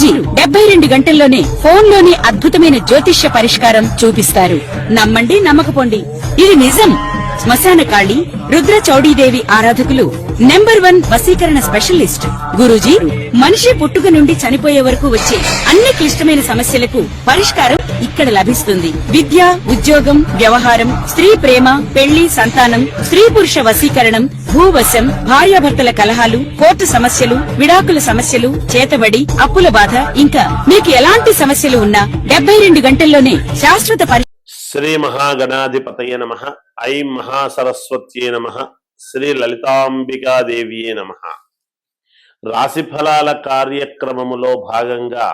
గురూజీ 72 గంటల్లోనే ఫోన్లోని అద్భుతమైన జ్యోతిష్య పరిష్కారం చూపిస్తారు. నమ్మండి, నమ్మకపోండి, ఇది నిజం. శ్మశాన కాళి రుద్ర చౌడీదేవి ఆరాధకులు నంబర్ 1 వశీకరణ స్పెషలిస్ట్. గురూజీ మనిషి పుట్టుక నుండి చనిపోయే వరకు వచ్చే అన్ని క్లిష్టమైన సమస్యలకు పరిష్కారం ఇక్కడ లభిస్తుంది. విద్య, ఉద్యోగం, వ్యవహారం, స్త్రీ ప్రేమ, పెళ్లి, సంతానం, స్త్రీ పురుష వశీకరణం, భూవశం, భార్యాభర్తల కలహాలు, కోర్టు సమస్యలు, విడాకుల సమస్యలు, చేతబడి, అప్పుల బాధ, ఇంకా మీకు ఎలాంటి సమస్యలు ఉన్నా 72 గంటల్లోనే శాశ్వత శ్రీ మహాగణాధిపతయ నమః. ఐం మహాసరస్వత్యే నమః. శ్రీ లలితాంబికాదేవియే నమః. రాశి ఫలాల కార్యక్రమములో భాగంగా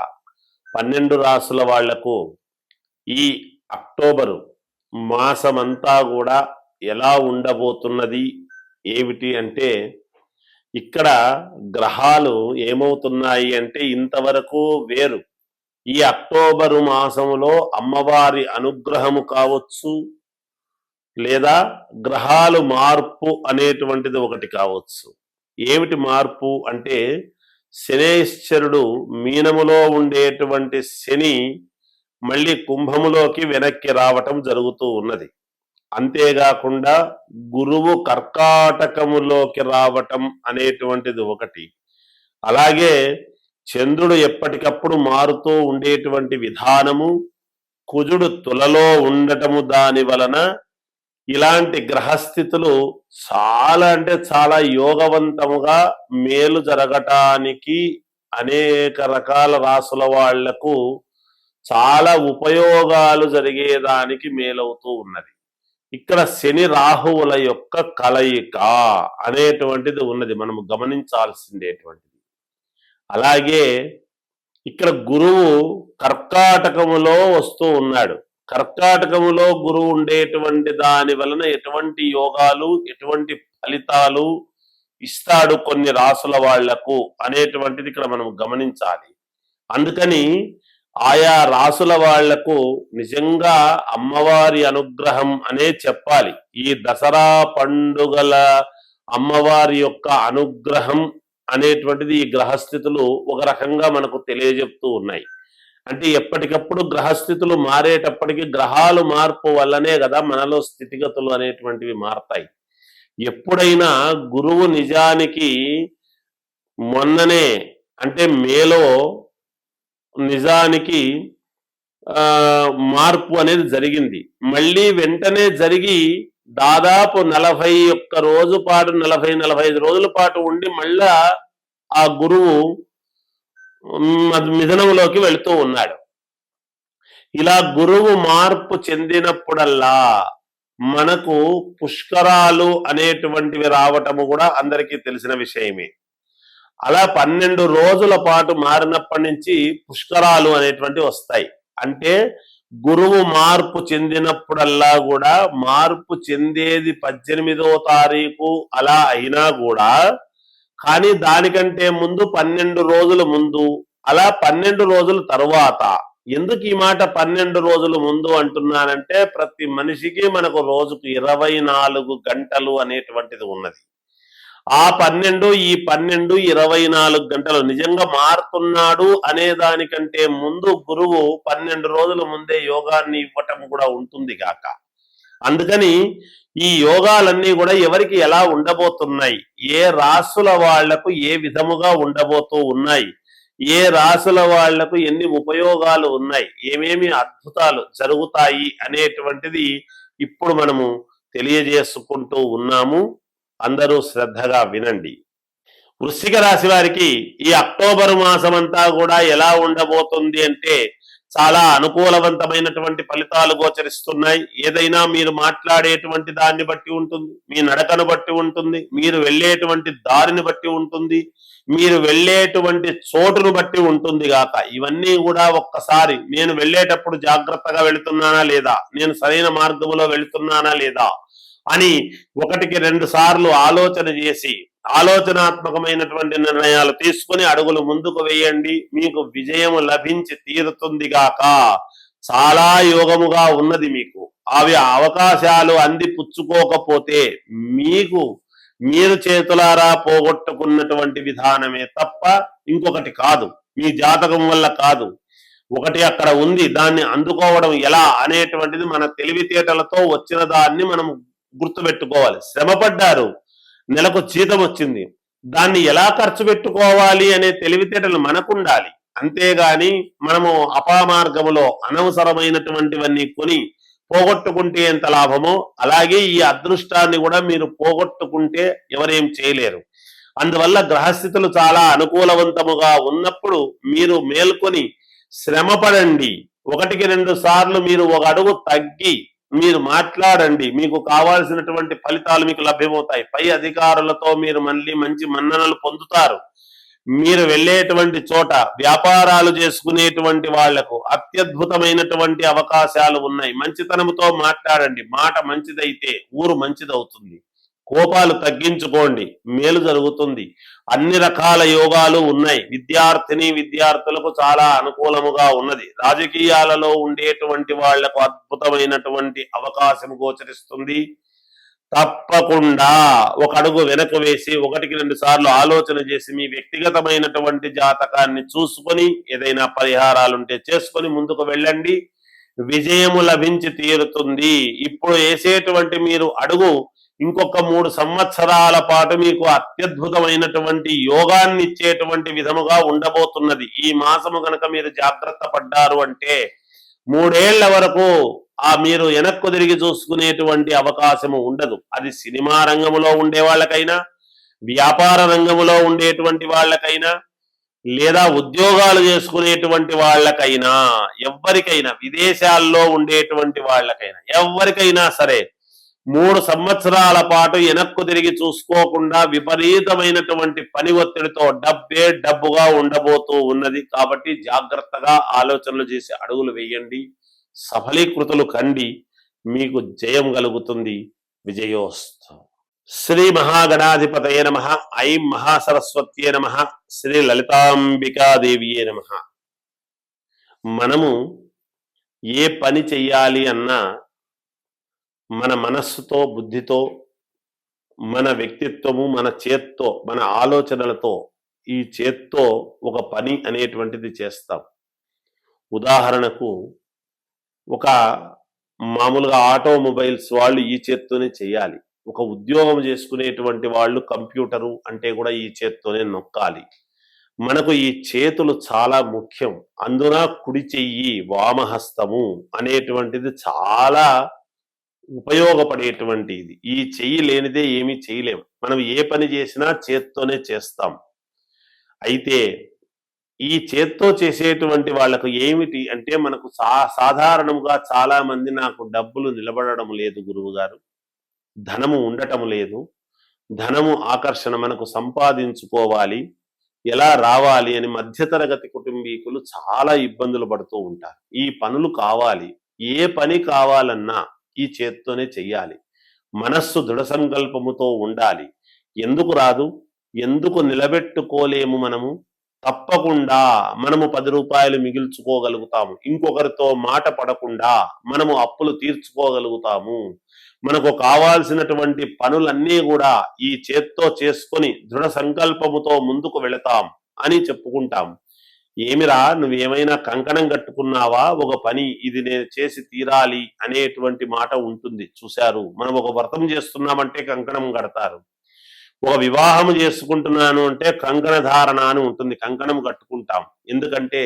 12 రాసుల వాళ్లకు ఈ అక్టోబరు మాసమంతా కూడా ఎలా ఉండబోతున్నది ఏమిటి అంటే, ఇక్కడ గ్రహాలు ఏమవుతున్నాయి అంటే ఇంతవరకు వేరు. ఈ అక్టోబరు మాసములో అమ్మవారి అనుగ్రహము కావచ్చు, లేదా గ్రహాలు మార్పు అనేటువంటిది ఒకటి కావచ్చు. ఏమిటి మార్పు అంటే, శనేశ్వరుడు మీనములో ఉండేటువంటి శని మళ్ళీ కుంభములోకి వెనక్కి రావటం జరుగుతూ ఉన్నది. అంతేకాకుండా గురువు కర్కాటకములోకి రావటం అనేటువంటిది ఒకటి. అలాగే చంద్రుడు ఎప్పటికప్పుడు మారుతూ ఉండేటువంటి విధానము, కుజుడు తులలో ఉండటము, దాని వలన ఇలాంటి గ్రహస్థితులు చాలా అంటే చాలా యోగవంతముగా మేలు జరగటానికి అనేక రకాల రాసుల వాళ్లకు చాలా ఉపయోగాలు జరిగేదానికి మేలవుతూ ఉన్నది. ఇక్కడ శని రాహువుల యొక్క కలయిక అనేటువంటిది ఉన్నది, మనము గమనించాల్సిందేటువంటిది. అలాగే ఇక్కడ గురువు కర్కాటకములో వస్తూ ఉన్నాడు. కర్కాటకములో గురువు ఉండేటువంటి దాని వలన ఎటువంటి యోగాలు, ఎటువంటి ఫలితాలు ఇస్తాడు కొన్ని రాసుల వాళ్లకు అనేటువంటిది ఇక్కడ మనం గమనించాలి. అందుకని ఆయా రాసుల వాళ్లకు నిజంగా అమ్మవారి అనుగ్రహం అనే చెప్పాలి. ఈ దసరా పండుగల అమ్మవారి యొక్క అనుగ్రహం అనేటువంటిది ఈ గ్రహస్థితులు ఒక రకంగా మనకు తెలియజెప్తూ ఉన్నాయి. అంటే ఎప్పటికప్పుడు గ్రహస్థితులు మారేటప్పటికీ గ్రహాలు మార్పు వల్లనే కదా మనలో స్థితిగతులు అనేటువంటివి మారతాయి. ఎప్పుడైనా గురువు నిజానికి మొన్ననే అంటే మేలో నిజానికి మార్పు అనేది జరిగింది. మళ్ళీ వెంటనే జరిగి దాదాపు 41 రోజు పాటు 40-45 రోజుల పాటు ఉండి మళ్ళా ఆ గురువు మిథునంలోకి వెళుతూ ఉన్నాడు. ఇలా గురువు మార్పు చెందినప్పుడల్లా మనకు పుష్కరాలు అనేటువంటివి రావటము కూడా అందరికీ తెలిసిన విషయమే. అలా 12 రోజుల పాటు మారినప్పటి నుంచి పుష్కరాలు అనేటువంటివి వస్తాయి. అంటే గురువు మార్పు చెందినప్పుడల్లా కూడా, మార్పు చెందేది 18వ తారీఖు అలా అయినా కూడా, కానీ దానికంటే ముందు 12 రోజుల ముందు, అలా 12 రోజుల తరువాత. ఎందుకు ఈ మాట 12 రోజుల ముందు అంటున్నానంటే, ప్రతి మనిషికి మనకు రోజుకు 24 గంటలు అనేటువంటిది ఉన్నది. ఆ 12 ఈ 12 24 గంటలు నిజంగా మారుతున్నాడు అనే దానికంటే ముందు గురువు 12 రోజుల ముందే యోగాన్ని ఇవ్వటం కూడా ఉంటుంది గాక. అందుకని ఈ యోగాలన్నీ కూడా ఎవరికి ఎలా ఉండబోతున్నాయి, ఏ రాసుల వాళ్లకు ఏ విధముగా ఉండబోతూ ఉన్నాయి, ఏ రాసుల వాళ్లకు ఎన్ని ఉపయోగాలు ఉన్నాయి, ఏమేమి అద్భుతాలు జరుగుతాయి అనేటువంటిది ఇప్పుడు మనము తెలియజేసుకుంటూ ఉన్నాము. అందరూ శ్రద్ధగా వినండి. వృశ్చిక రాశి వారికి ఈ అక్టోబర్ మాసమంతా కూడా ఎలా ఉండబోతుంది అంటే, చాలా అనుకూలవంతమైనటువంటి ఫలితాలు గోచరిస్తున్నాయి. ఏదైనా మీరు మాట్లాడేటువంటి దాన్ని బట్టి ఉంటుంది, మీ నడకను బట్టి ఉంటుంది, మీరు వెళ్ళేటువంటి దారిని బట్టి ఉంటుంది, మీరు వెళ్ళేటువంటి చోటును బట్టి ఉంటుంది గాక. ఇవన్నీ కూడా ఒక్కసారి నేను వెళ్ళేటప్పుడు జాగ్రత్తగా వెళుతున్నానా లేదా, నేను సరైన మార్గంలో వెళుతున్నానా లేదా అని 1-2 సార్లు ఆలోచన చేసి ఆలోచనాత్మకమైనటువంటి నిర్ణయాలు తీసుకుని అడుగులు ముందుకు వేయండి. మీకు విజయం లభించి తీరుతుంది గాక. చాలా యోగముగా ఉన్నది మీకు. అవి అవకాశాలు అంది పుచ్చుకోకపోతే మీరు చేతులారా పోగొట్టుకున్నటువంటి విధానమే తప్ప ఇంకొకటి కాదు. మీ జాతకం వల్ల కాదు. ఒకటి అక్కడ ఉంది, దాన్ని అందుకోవడం ఎలా అనేటువంటిది మన తెలివితేటలతో వచ్చిన దాన్ని మనం గుర్తుపెట్టుకోవాలి. శ్రమపడ్డారు, నెలకు జీతం వచ్చింది, దాన్ని ఎలా ఖర్చు పెట్టుకోవాలి అనే తెలివితేటలు మనకుండాలి. అంతేగాని మనము అపమార్గములో అనవసరమైనటువంటివన్నీ కొని పోగొట్టుకుంటే ఎంత లాభమో అలాగే ఈ అదృష్టాన్ని కూడా మీరు పోగొట్టుకుంటే ఎవరేం చేయలేరు. అందువల్ల గ్రహస్థితులు చాలా అనుకూలవంతముగా ఉన్నప్పుడు మీరు మేల్కొని శ్రమపడండి. 1-2 సార్లు మీరు ఒక అడుగు తగ్గి మీరు మాట్లాడండి, మీకు కావాల్సినటువంటి ఫలితాలు మీకు లభ్యమవుతాయి. పై అధికారులతో మీరు మళ్ళీ మంచి మన్ననలు పొందుతారు. మీరు వెళ్ళేటువంటి చోట వ్యాపారాలు చేసుకునేటువంటి వాళ్లకు అత్యద్భుతమైనటువంటి అవకాశాలు ఉన్నాయి. మంచితనముతో మాట్లాడండి, మాట మంచిదైతే ఊరు మంచిదవుతుంది. కోపాలు తగ్గించుకోండి, మేలు జరుగుతుంది. అన్ని రకాల యోగాలు ఉన్నాయి. విద్యార్థులకు చాలా అనుకూలముగా ఉన్నది. రాజకీయాలలో ఉండేటువంటి వాళ్లకు అద్భుతమైనటువంటి అవకాశం గోచరిస్తుంది. తప్పకుండా ఒక అడుగు వెనక వేసి 1-2 సార్లు ఆలోచన చేసి మీ వ్యక్తిగతమైనటువంటి జాతకాన్ని చూసుకొని ఏదైనా పరిహారాలుంటే చేసుకొని ముందుకు వెళ్ళండి. విజయము లభించి తీరుతుంది. ఇప్పుడు వేసేటువంటి మీరు అడుగు ఇంకొక 3 సంవత్సరాల పాటు మీకు అత్యద్భుతమైనటువంటి యోగాన్ని ఇచ్చేటువంటి విధముగా ఉండబోతున్నది. ఈ మాసము గనక మీరు జాగ్రత్త పడ్డారు అంటే 3 ఏళ్ల వరకు మీరు వెనక్కు తిరిగి చూసుకునేటువంటి అవకాశము ఉండదు. అది సినిమా రంగంలో ఉండే వాళ్ళకైనా, వ్యాపార రంగంలో ఉండేటువంటి వాళ్ళకైనా, లేదా ఉద్యోగాలు చేసుకునేటువంటి వాళ్ళకైనా, ఎవరికైనా, విదేశాల్లో ఉండేటువంటి వాళ్ళకైనా, ఎవరికైనా సరే 3 సంవత్సరాల పాటు వెనక్కు తిరిగి చూసుకోకుండా విపరీతమైనటువంటి పని ఒత్తిడితో డబ్బుగా ఉండబోతూ ఉన్నది. కాబట్టి జాగ్రత్తగా ఆలోచనలు చేసి అడుగులు వేయండి, సఫలీకృతులు కండి, మీకు జయం కలుగుతుంది. విజయోస్తు. శ్రీ మహాగణాధిపతయే నమః. ఐం మహాసరస్వత్యే నమః. శ్రీ లలితాంబికాదేవియే నమః. మనము ఏ పని చెయ్యాలి అన్నా మన మనస్సుతో, బుద్ధితో, మన వ్యక్తిత్వము, మన చేత్తో, మన ఆలోచనలతో, ఈ చేత్తో ఒక పని అనేటువంటిది చేస్తాం. ఉదాహరణకు ఒక మామూలుగా ఆటోమొబైల్స్ వాళ్ళు ఈ చేత్తోనే చేయాలి. ఒక ఉద్యోగం చేసుకునేటువంటి వాళ్ళు కంప్యూటరు అంటే కూడా ఈ చేత్తోనే నొక్కాలి. మనకు ఈ చేతులు చాలా ముఖ్యం. అందున కుడి చెయ్యి, వామహస్తము అనేటువంటిది చాలా ఉపయోగపడేటువంటిది. ఈ చెయ్యి లేనిదే ఏమీ చేయలేం. మనం ఏ పని చేసినా చేత్తోనే చేస్తాం. అయితే ఈ చేత్తో చేసేటువంటి వాళ్ళకు ఏమిటి అంటే మనకు సాధారణంగా చాలా మంది నాకు డబ్బులు నిలబడడం లేదు గురువు గారు, ధనము ఉండటం లేదు, ధనము ఆకర్షణ మనకు సంపాదించుకోవాలి, ఎలా రావాలి అని మధ్యతరగతి కుటుంబీకులు చాలా ఇబ్బందులు పడుతూ ఉంటారు. ఈ పనులు కావాలి, ఏ పని కావాలన్నా ఈ చేత్తోనే చెయ్యాలి. మనస్సు దృఢ సంకల్పముతో ఉండాలి. ఎందుకు రాదు, ఎందుకు నిలబెట్టుకోలేము మనము? తప్పకుండా మనము 10 రూపాయలు మిగిల్చుకోగలుగుతాము. ఇంకొకరితో మాట పడకుండా మనము అప్పులు తీర్చుకోగలుగుతాము. మనకు కావాల్సినటువంటి పనులన్నీ కూడా ఈ చేత్తో చేసుకొని దృఢ సంకల్పముతో ముందుకు వెళతాం అని చెప్పుకుంటాం. ఏమిరా నువ్వేమైనా కంకణం కట్టుకున్నావా, ఒక పని ఇది నేను చేసి తీరాలి అనేటువంటి మాట ఉంటుంది. చూశారు, మనం ఒక వ్రతం చేస్తున్నామంటే కంకణం కడతారు. ఒక వివాహం చేసుకుంటున్నాను అంటే కంకణ ధారణ అని ఉంటుంది, కంకణం కట్టుకుంటాం. ఎందుకంటే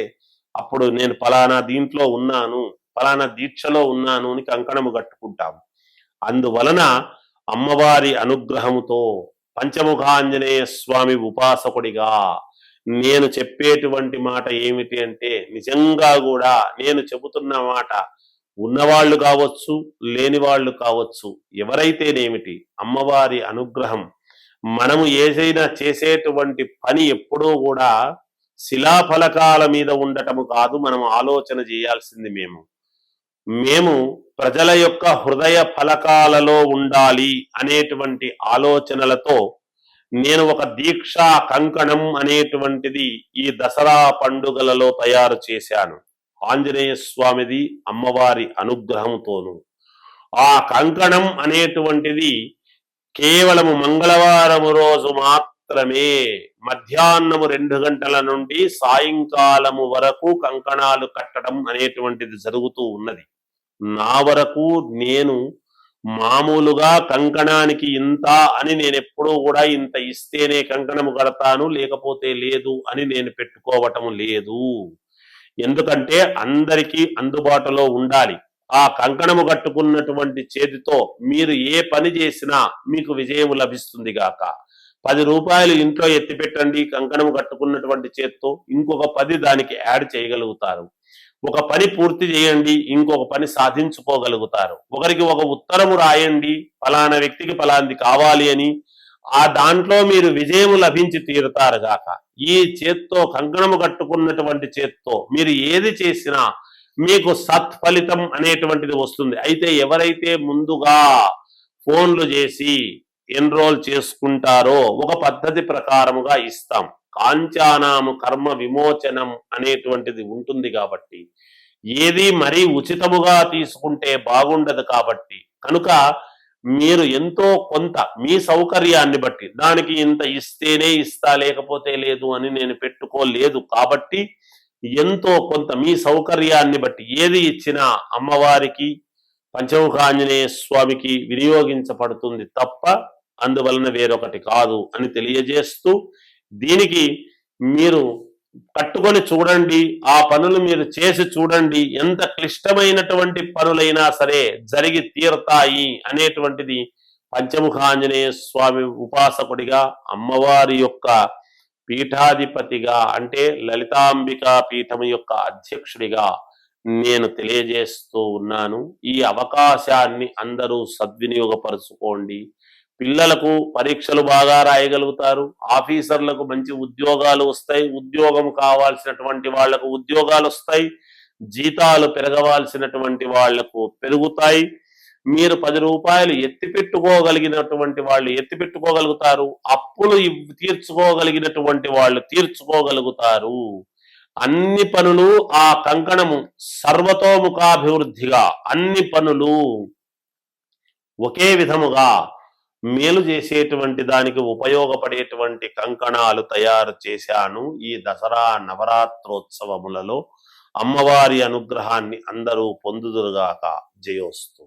అప్పుడు నేను ఫలానా దీంట్లో ఉన్నాను, ఫలానా దీక్షలో ఉన్నాను అని కంకణము కట్టుకుంటాం. అందువలన అమ్మవారి అనుగ్రహముతో పంచముఖాంజనేయ స్వామి ఉపాసకుడిగా నేను చెప్పేటువంటి మాట ఏమిటి అంటే, నిజంగా కూడా నేను చెబుతున్న మాట ఉన్నవాళ్ళు కావచ్చు, లేని వాళ్ళు కావచ్చు, ఎవరైతేనేమిటి అమ్మవారి అనుగ్రహం. మనము ఏదైనా చేసేటువంటి పని ఎప్పుడూ కూడా శిలాఫలకాల మీద ఉండటము కాదు, మనం ఆలోచన చేయాల్సింది మేము ప్రజల యొక్క హృదయ ఫలకాలలో ఉండాలి అనేటువంటి ఆలోచనలతో నేను ఒక దీక్షా కంకణం అనేటువంటిది ఈ దసరా పండుగలలో తయారు చేశాను. ఆంజనేయ స్వామిది అమ్మవారి అనుగ్రహంతోను. ఆ కంకణం అనేటువంటిది కేవలము మంగళవారం రోజు మాత్రమే మధ్యాహ్నము 2 గంటల నుండి సాయంకాలము వరకు కంకణాలు కట్టడం అనేటువంటిది జరుగుతూ ఉన్నది. నా వరకు నేను మామూలుగా కంకణానికి ఇంత అని నేను ఎప్పుడూ కూడా ఇంత ఇస్తేనే కంకణము కడతాను, లేకపోతే లేదు అని నేను పెట్టుకోవటం లేదు. ఎందుకంటే అందరికీ అందుబాటులో ఉండాలి. ఆ కంకణము కట్టుకున్నటువంటి చేతితో మీరు ఏ పని చేసినా మీకు విజయం లభిస్తుంది గాక. 10 రూపాయలు ఇంట్లో ఎత్తి పెట్టండి కంకణము కట్టుకున్నటువంటి చేత్తో, ఇంకొక 10 దానికి యాడ్ చేయగలుగుతారు. ఒక పని పూర్తి చేయండి, ఇంకొక పని సాధించుకోగలుగుతారు. ఒకరికి ఒక ఉత్తరము రాయండి, ఫలానా వ్యక్తికి ఫలాంది కావాలి అని, ఆ దాంట్లో మీరు విజయం లభించి తీరుతారు గాక. ఈ చేత్తో కంకణము కట్టుకున్నటువంటి చేత్తో మీరు ఏది చేసినా మీకు సత్ఫలితం అనేటువంటిది వస్తుంది. అయితే ఎవరైతే ముందుగా ఫోన్లు చేసి ఎన్రోల్ చేసుకుంటారో ఒక పద్ధతి ప్రకారముగా ఇస్తాం. కాంచానాము కర్మ విమోచనం అనేటువంటిది ఉంటుంది కాబట్టి ఏది మరీ ఉచితముగా తీసుకుంటే బాగుండదు కాబట్టి కనుక మీరు ఎంతో కొంత మీ సౌకర్యాన్ని బట్టి దానికి ఇంత ఇస్తేనే ఇస్తా లేకపోతే లేదు అని నేను పెట్టుకోలేదు కాబట్టి ఎంతో కొంత మీ సౌకర్యాన్ని బట్టి ఏది ఇచ్చినా అమ్మవారికి పంచముఖ ఆంజనేయ స్వామికి వినియోగించబడుతుంది తప్ప అందువలన వేరొకటి కాదు అని తెలియజేస్తూ దీనికి మీరు కట్టుకొని చూడండి, ఆ పనులు మీరు చేసి చూడండి, ఎంత క్లిష్టమైనటువంటి పనులైనా సరే జరిగి తీరతాయి అనేటువంటిది పంచముఖ ఆంజనేయ స్వామి ఉపాసకుడిగా అమ్మవారి యొక్క పీఠాధిపతిగా అంటే లలితాంబికా పీఠం యొక్క అధ్యక్షుడిగా నేను తెలియజేస్తూ ఉన్నాను. ఈ అవకాశాన్ని అందరూ సద్వినియోగపరుచుకోండి. పిల్లలకు పరీక్షలు బాగా రాయగలుగుతారు, ఆఫీసర్లకు మంచి ఉద్యోగాలు వస్తాయి, ఉద్యోగం కావాల్సినటువంటి వాళ్లకు ఉద్యోగాలు వస్తాయి, జీతాలు పెరగవలసినటువంటి వాళ్లకు పెరుగుతాయి. మీరు 10 రూపాయలు ఎత్తి పెట్టుకోగలిగినటువంటి వాళ్ళు ఎత్తి పెట్టుకోగలుగుతారు, అప్పులు తీర్చుకోగలిగినటువంటి వాళ్ళు తీర్చుకోగలుగుతారు. అన్ని పనులు ఆ కంకణము సర్వతోముఖాభివృద్ధిగా అన్ని పనులు ఒకే విధముగా మేలు చేసేటువంటి దానికి ఉపయోగపడేటువంటి కంకణాలు తయారు చేశాను. ఈ దసరా నవరాత్రోత్సవములలో అమ్మవారి అనుగ్రహాన్ని అందరూ పొందుదురుగాక. జయోస్తు.